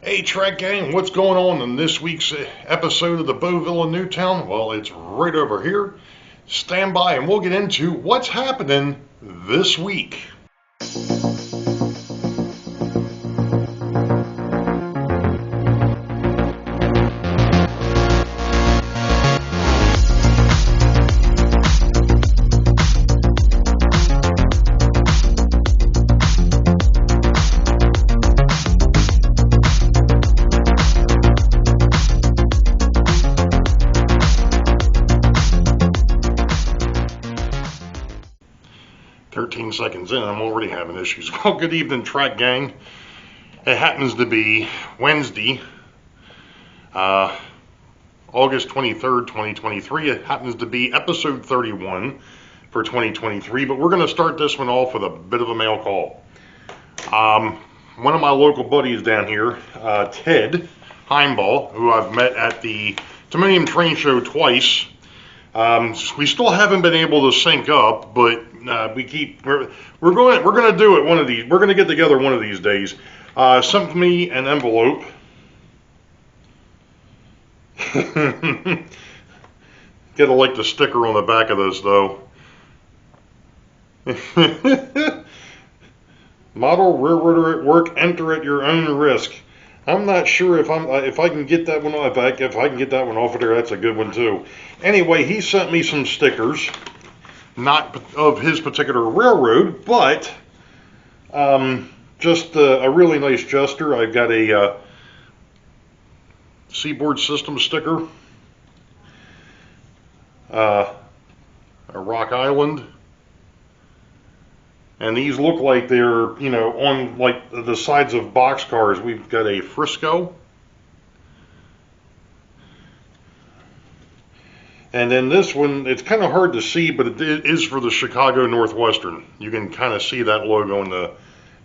Hey Track Gang, what's going on in this week's episode of the Boeville in Newtown? Well, it's right over here. Stand by and we'll get into what's happening this week. 13 seconds in, I'm already having issues. Well, good evening, Track Gang. It happens to be Wednesday, August 23rd, 2023. It happens to be episode 31 for 2023, but we're going to start this one off with a bit of a mail call. One of my local buddies down here, Ted Heimball, who I've met at the Dominion Train Show twice. We still haven't been able to sync up, but we're going to do it one of these. We're going to get together one of these days. Sent me an envelope. Gotta like the sticker on the back of this though. Model railroader at work. Enter at your own risk. I'm not sure if I can get that one off. If I can get that one off of there, that's a good one too. Anyway, he sent me some stickers, not of his particular railroad, but just a really nice gesture. I've got a Seaboard System sticker, a Rock Island, and these look like they're, on like the sides of boxcars. We've got a Frisco. And then this one, it's kind of hard to see, but it is for the Chicago Northwestern. You can kind of see that logo in the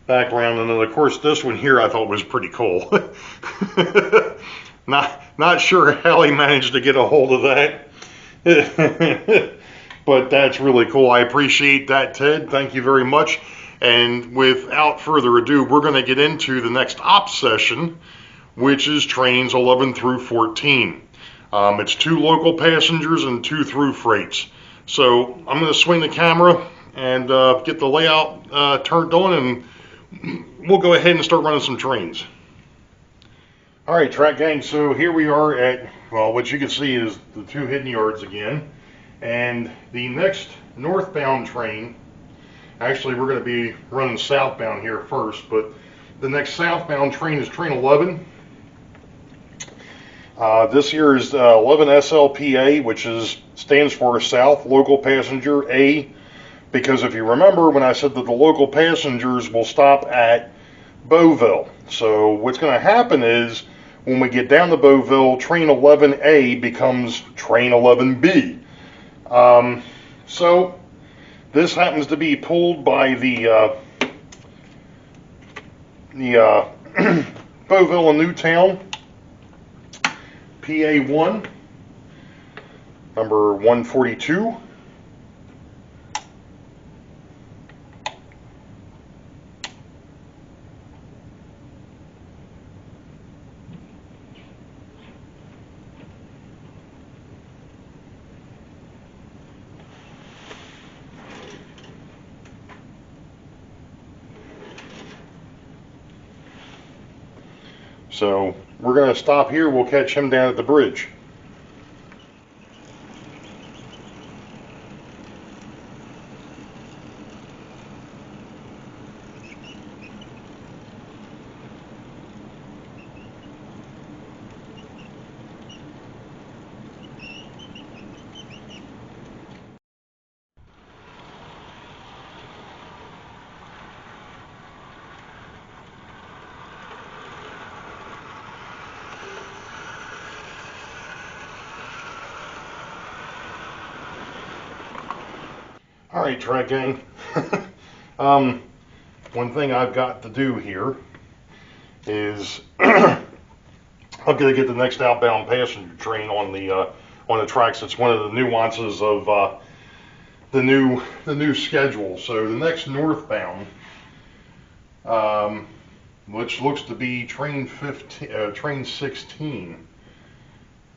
background. And then, of course, this one here I thought was pretty cool. Not sure how he managed to get a hold of that. But that's really cool. I appreciate that, Ted. Thank you very much. And without further ado, we're going to get into the next op session, which is trains 11 through 14. It's 2 local passengers and 2 through freights. So I'm going to swing the camera and get the layout turned on, and we'll go ahead and start running some trains. All right, Track Gang, so here we are at, well, what you can see is the 2 hidden yards again. And the next northbound train, actually we're going to be running southbound here first, but the next southbound train is train 11. This here is 11 SLPA, which stands for South Local Passenger A, because if you remember when I said that the local passengers will stop at Boeville. So what's going to happen is when we get down to Boeville, train 11A becomes train 11B. So this happens to be pulled by the Boeville and Newtown PA1, number 142. So we're going to stop here. We'll catch him down at the bridge. All right, Track Gang. One thing I've got to do here is I'm going to get the next outbound passenger train on the tracks. It's one of the nuances of the new schedule. So the next northbound which looks to be train 16.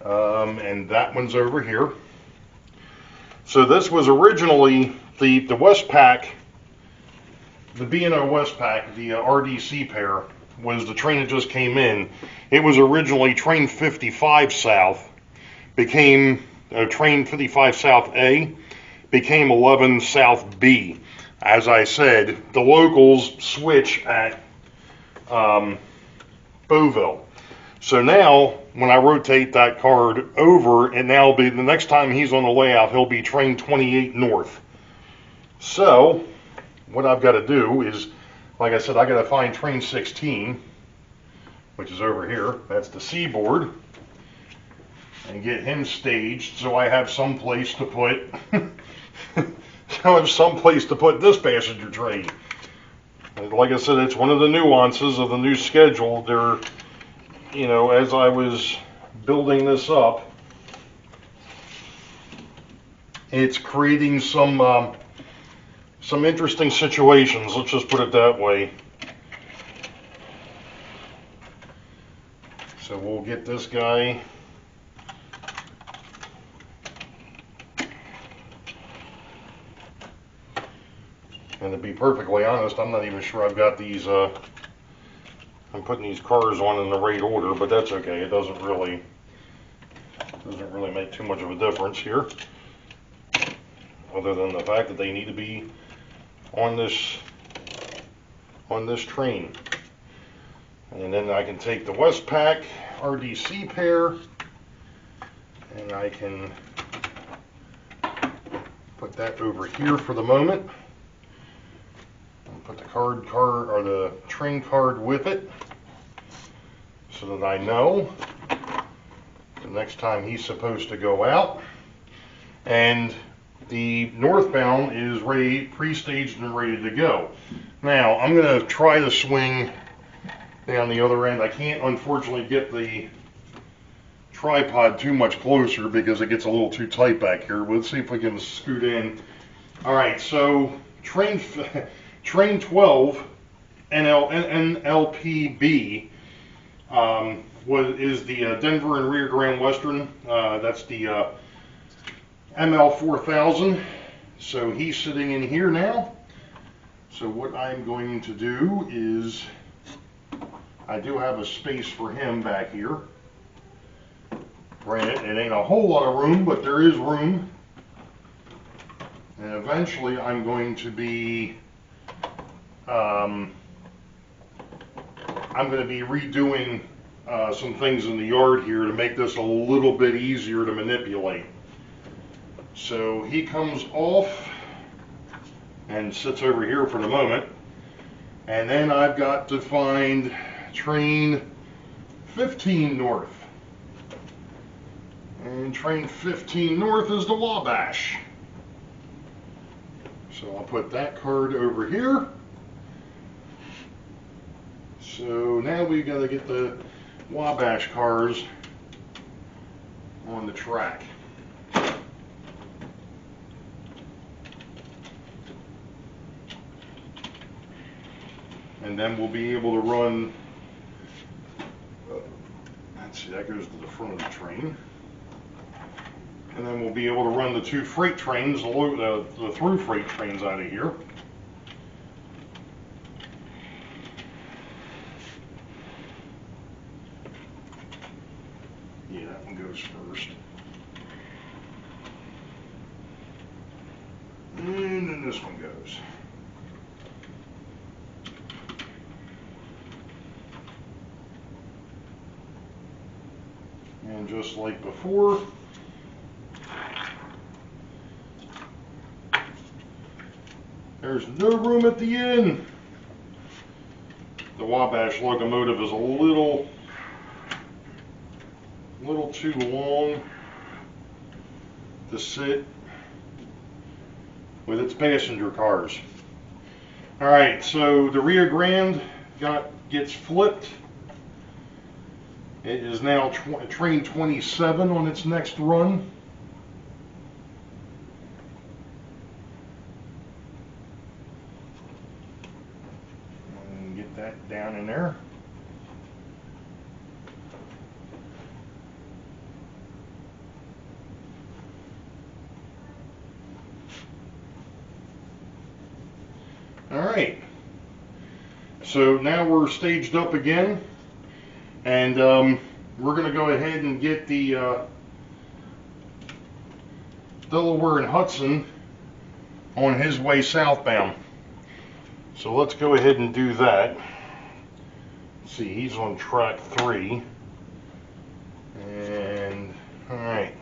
And that one's over here. So this was originally the Westpac, the B&O Westpac, the RDC pair, was the train that just came in. It was originally train 55 South, became train 55 South A, became 11 South B. As I said, the locals switch at Boeville. So now, when I rotate that card over, and now the next time he's on the layout, he'll be train 28 North. So, what I've got to do is, like I said, I got to find train 16, which is over here. That's the seaboard, and get him staged so I have some place to put. So I have some place to put this passenger train. And like I said, it's one of the nuances of the new schedule. There, you know, as I was building this up, it's creating some interesting situations. Let's just put it that way. So we'll get this guy. And to be perfectly honest, I'm not even sure I've got these, I'm putting these cars on in the right order, but that's okay. It doesn't really make too much of a difference here, other than the fact that they need to be on this train. And then I can take the Westpac RDC pair, and I can put that over here for the moment. Put the card or the train card with it, so that I know the next time he's supposed to go out. And the northbound is ready, pre-staged and ready to go. Now I'm going to try to swing down the other end. I can't unfortunately get the tripod too much closer because it gets a little too tight back here. Let's see if we can scoot in. All right, so train 12 NLPB is the Denver and Rio Grande Western. That's the ML4000. So he's sitting in here now. So what I'm going to do is, I do have a space for him back here. Granted, it ain't a whole lot of room, but there is room. And eventually I'm going to be redoing some things in the yard here to make this a little bit easier to manipulate. So he comes off and sits over here for the moment. And then I've got to find train 15 North. And train 15 North is the Wabash. So I'll put that card over here. So now we've got to get the Wabash cars on the track. And then we'll be able to run, let's see, that goes to the front of the train. And then we'll be able to run the two freight trains, the through freight trains out of here. Yeah, that one goes first. And then this one goes. And just like before, there's no room at the end. The Wabash locomotive is a little too long to sit with its passenger cars. All right, so the Rio Grande gets flipped. It is now train 27 on its next run. And get that down in there. Alright, so now we're staged up again, and we're going to go ahead and get the Delaware and Hudson on his way southbound. So let's go ahead and do that. Let's see, he's on track 3. And, alright.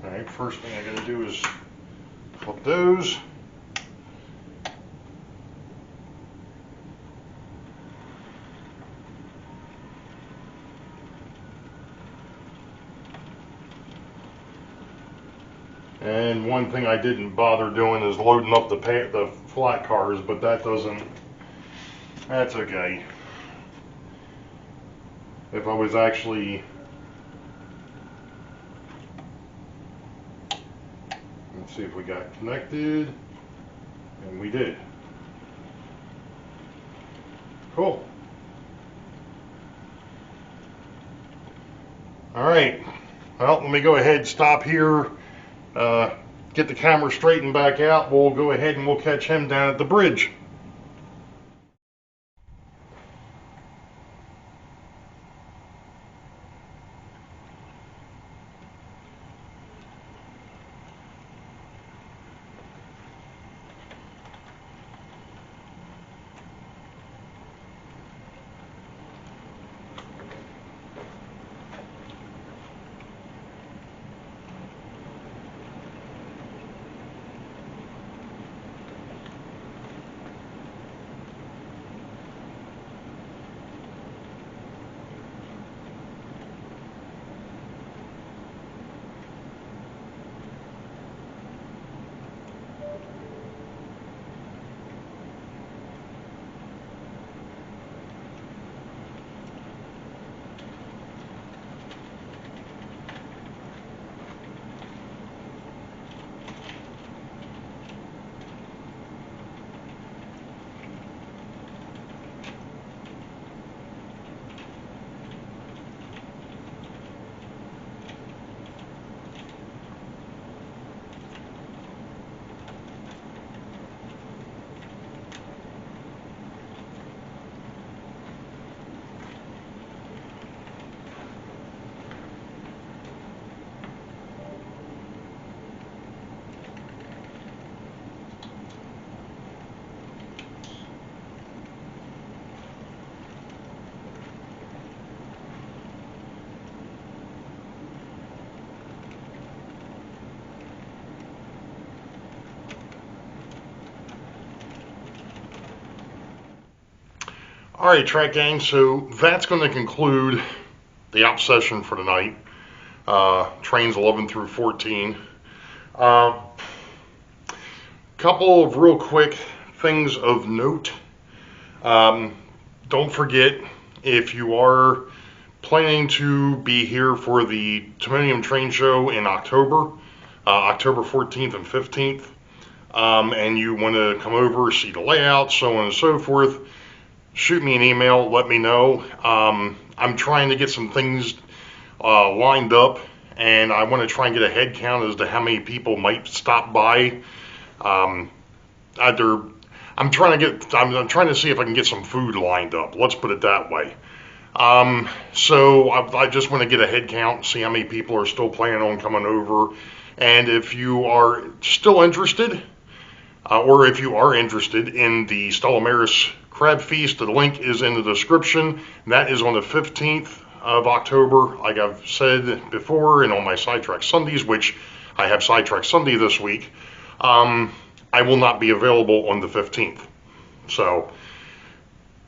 Alright, first thing I gotta do is flip those. And one thing I didn't bother doing is loading up the flat cars, but that's okay. If I was actually, let's see if we got connected, and we did. Cool. Alright, well, let me go ahead and stop here. Get the camera straightened back out. We'll go ahead and we'll catch him down at the bridge. Alright, track gang, so that's going to conclude the op session for tonight. Trains 11 through 14. Couple of real quick things of note. Don't forget, if you are planning to be here for the Timonium Train Show in October, October 14th and 15th, and you want to come over, see the layout, so on and so forth, shoot me an email, let me know. I'm trying to get some things lined up, and I want to try and get a head count as to how many people might stop by. I'm trying to see if I can get some food lined up. Let's put it that way. So I just want to get a head count, see how many people are still planning on coming over, and if you are still interested, or if you are interested in the Stella Maris Crab Feast, the link is in the description. That is on the 15th of October, like I've said before, and on my Sidetrack Sundays, which I have Sidetrack Sunday this week. I will not be available on the 15th. So,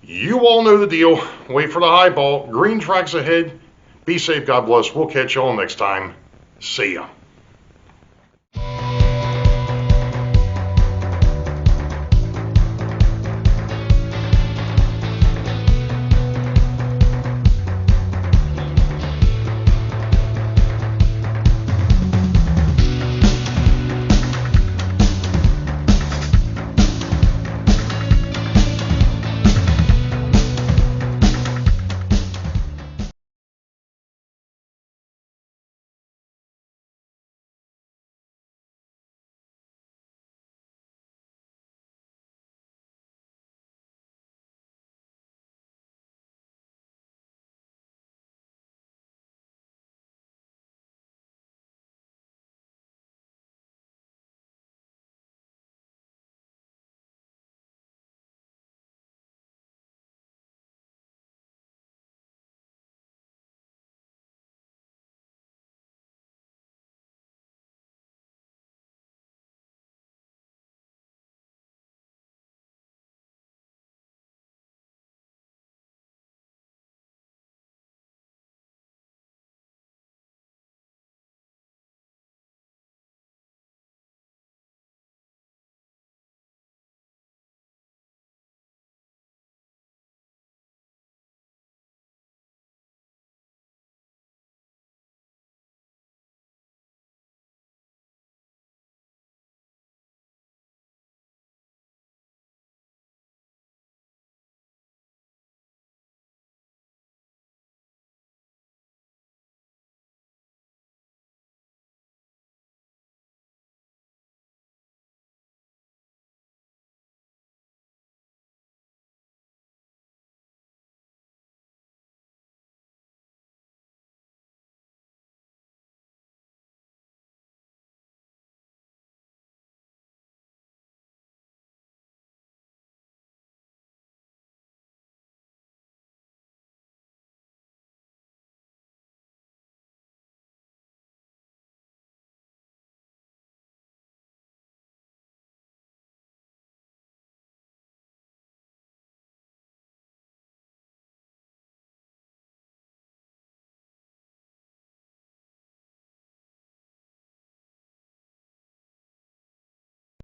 you all know the deal. Wait for the high ball. Green tracks ahead. Be safe. God bless. We'll catch y'all next time. See ya.